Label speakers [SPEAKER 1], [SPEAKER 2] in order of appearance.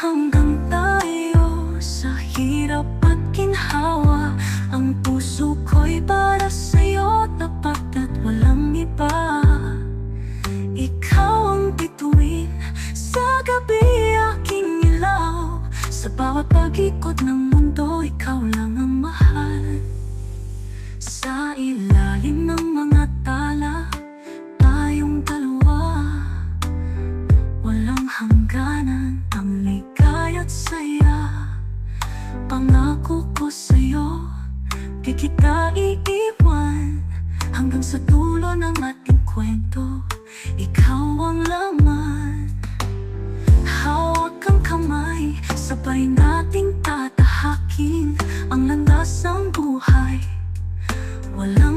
[SPEAKER 1] hanggang tayo sa hirap at ginhawa. Ang puso ko'y para sa'yo, tapat at walang iba. Ikaw ang bituin sa gabi, aking ilaw. Sa bawat pag-ikot ng mundo, ikaw lang ang mahal. Sa ilalim ng mga tala, tayong dalawa. Walang hangganan ang ligaya't saya. Pangako ko sa'yo, di kita iiwan. Hanggang sa dulo ng ating kwento, ikaw ang laman. Hawak ang kamay, sabay nating tatahakin ang landas ng buhay. Walang